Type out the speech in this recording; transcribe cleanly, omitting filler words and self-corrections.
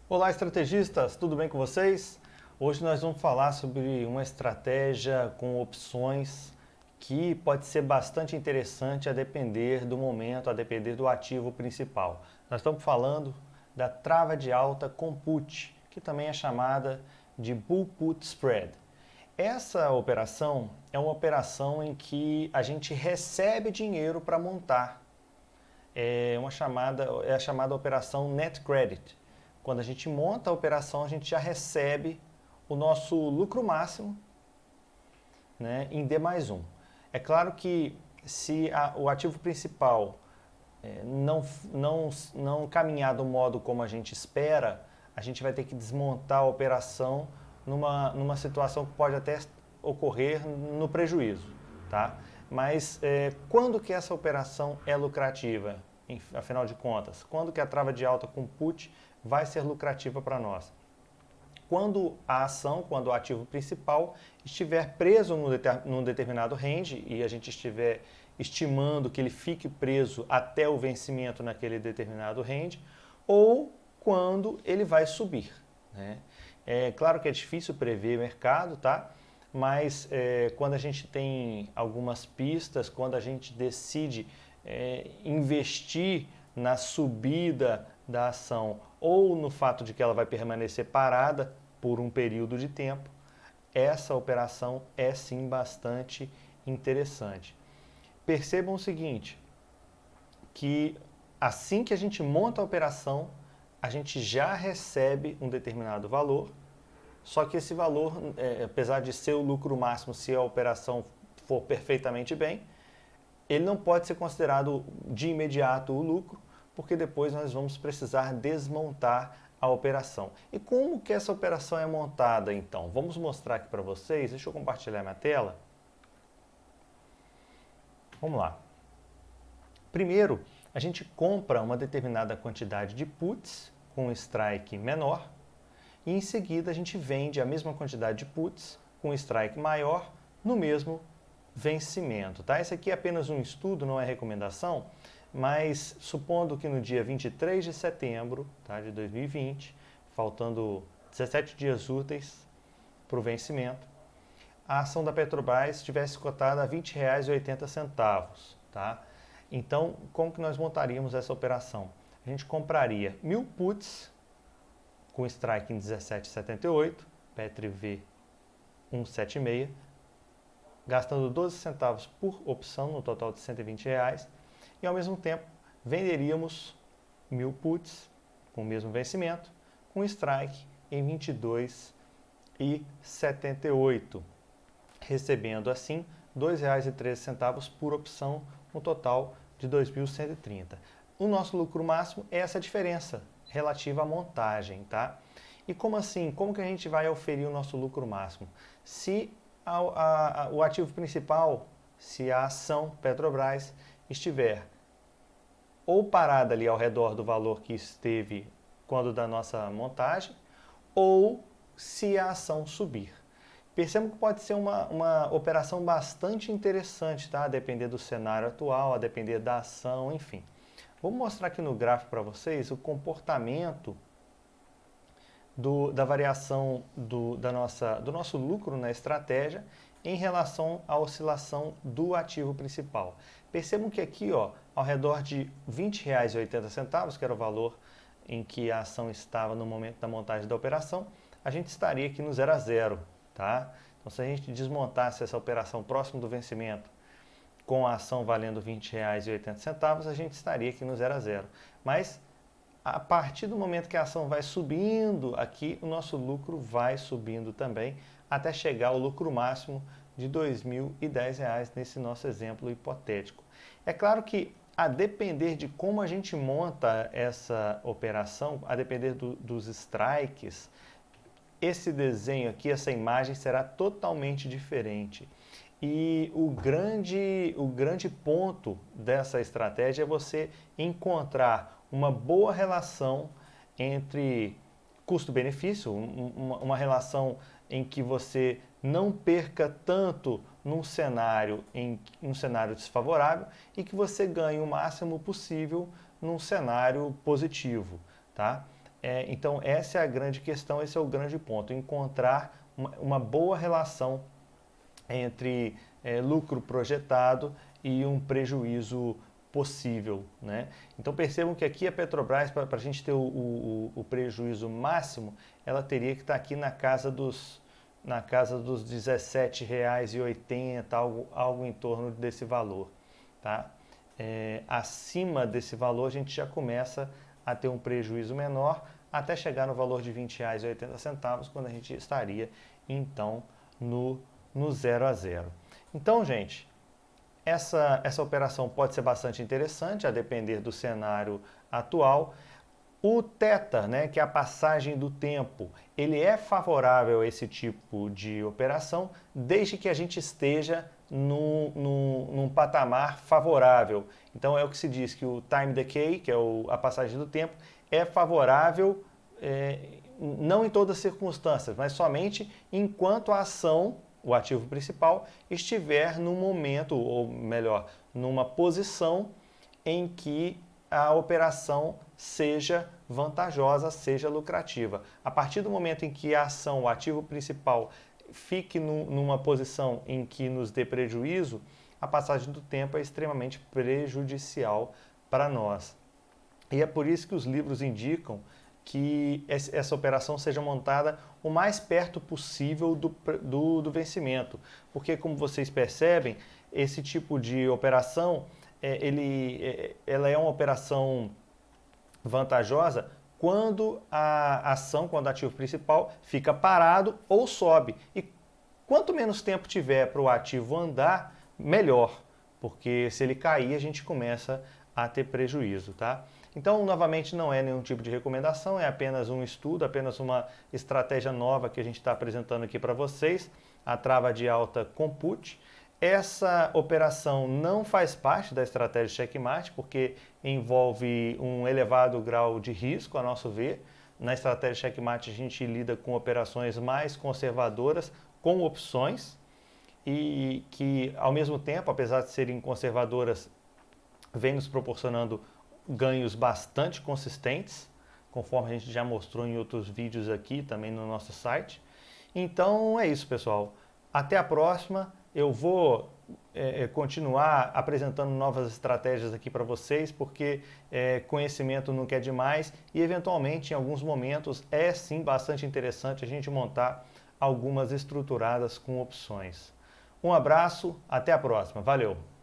Olá, estrategistas, tudo bem com vocês? Hoje nós vamos falar sobre uma estratégia com opções que pode ser bastante interessante a depender do momento, a depender do ativo principal. Nós estamos falando da trava de alta com put, que também é chamada de Bull Put Spread. Essa operação é uma operação em que a gente recebe dinheiro para montar. É a chamada operação Net Credit. Quando a gente monta a operação, a gente já recebe o nosso lucro máximo, né, em D mais um. É claro que se o ativo principal não caminhar do modo como a gente espera, a gente vai ter que desmontar a operação numa situação que pode até ocorrer no prejuízo. Tá? Mas quando que essa operação é lucrativa? Afinal de contas, quando que a trava de alta com put vai ser lucrativa para nós? Quando a ação, quando o ativo principal estiver preso num determinado range e a gente estiver estimando que ele fique preso até o vencimento naquele determinado range, ou quando ele vai subir, né? É claro que é difícil prever o mercado, tá? Mas quando a gente tem algumas pistas, quando a gente decide investir na subida da ação ou no fato de que ela vai permanecer parada por um período de tempo, essa operação é sim bastante interessante. Percebam o seguinte, que assim que a gente monta a operação, a gente já recebe um determinado valor, só que esse valor, apesar de ser o lucro máximo se a operação for perfeitamente bem, ele não pode ser considerado de imediato o lucro, porque depois nós vamos precisar desmontar a operação. E como que essa operação é montada então? Vamos mostrar aqui para vocês, deixa eu compartilhar minha tela. Vamos lá. Primeiro, a gente compra uma determinada quantidade de puts com strike menor e em seguida a gente vende a mesma quantidade de puts com strike maior no mesmo vencimento. Tá? Esse aqui é apenas um estudo, não é recomendação, mas supondo que no dia 23 de setembro, tá, de 2020, faltando 17 dias úteis para o vencimento, a ação da Petrobras estivesse cotada a R$ 20,80. Tá? Então, como que nós montaríamos essa operação? A gente compraria 1.000 puts com strike em 17,78, PetriV 176, gastando 12 centavos por opção, no total de R$ 120, e ao mesmo tempo venderíamos 1.000 puts com o mesmo vencimento, com strike em 22,78, recebendo assim R$ 2,13 por opção, no total de 2.130. O nosso lucro máximo é essa diferença relativa à montagem, tá? E como assim? Como que a gente vai oferir o nosso lucro máximo? Se o ativo principal, se a ação Petrobras estiver ou parada ali ao redor do valor que esteve quando da nossa montagem, ou se a ação subir. Percebam que pode ser uma operação bastante interessante, tá? A depender do cenário atual, a depender da ação, enfim. Vou mostrar aqui no gráfico para vocês o comportamento da variação do nosso lucro na estratégia em relação à oscilação do ativo principal. Percebam que aqui, ó, ao redor de R$ 20,80, que era o valor em que a ação estava no momento da montagem da operação, a gente estaria aqui no 0 a 0. Tá? Então, se a gente desmontasse essa operação próximo do vencimento, com a ação valendo R$ 20,80, a gente estaria aqui no 0 a 0. Mas, a partir do momento que a ação vai subindo aqui, o nosso lucro vai subindo também, até chegar ao lucro máximo de R$ 2.010 nesse nosso exemplo hipotético. É claro que, a depender de como a gente monta essa operação, a depender dos strikes, esse desenho aqui, essa imagem será totalmente diferente. E o grande ponto dessa estratégia é você encontrar uma boa relação entre custo-benefício, uma relação em que você não perca tanto num cenário desfavorável e que você ganhe o máximo possível num cenário positivo, tá? Então, essa é a grande questão, esse é o grande ponto, encontrar uma boa relação entre lucro projetado e um prejuízo possível, né? Então percebam que aqui a Petrobras, para a gente ter o prejuízo máximo, ela teria que estar aqui na casa dos R$17,80, algo em torno desse valor, tá? Acima desse valor a gente já começa a ter um prejuízo menor, até chegar no valor de R$20,80, quando a gente estaria então no 0 a 0. Então, gente, essa operação pode ser bastante interessante, a depender do cenário atual. O θ, né, que é a passagem do tempo, ele é favorável a esse tipo de operação, desde que a gente esteja num patamar favorável. Então é o que se diz que o time decay, que é a passagem do tempo, é favorável, não em todas as circunstâncias, mas somente enquanto a ação, o ativo principal, estiver num momento, ou melhor, numa posição em que a operação seja vantajosa, seja lucrativa. A partir do momento em que a ação, o ativo principal, fique numa posição em que nos dê prejuízo, a passagem do tempo é extremamente prejudicial para nós. E é por isso que os livros indicam que essa operação seja montada o mais perto possível do vencimento. Porque, como vocês percebem, esse tipo de operação, ela é uma operação vantajosa quando a ação, quando o ativo principal fica parado ou sobe. E quanto menos tempo tiver para o ativo andar, melhor, porque se ele cair, a gente começa a ter prejuízo, tá? Então, novamente, não é nenhum tipo de recomendação, é apenas um estudo, apenas uma estratégia nova que a gente está apresentando aqui para vocês, a trava de alta compute. Essa operação não faz parte da estratégia checkmate, porque envolve um elevado grau de risco, a nosso ver. Na estratégia checkmate, a gente lida com operações mais conservadoras, com opções, e que, ao mesmo tempo, apesar de serem conservadoras, vem nos proporcionando ganhos bastante consistentes, conforme a gente já mostrou em outros vídeos aqui, também no nosso site. Então é isso, pessoal. Até a próxima. Eu vou continuar apresentando novas estratégias aqui para vocês, porque conhecimento nunca é demais e, eventualmente, em alguns momentos, é sim bastante interessante a gente montar algumas estruturadas com opções. Um abraço, até a próxima. Valeu!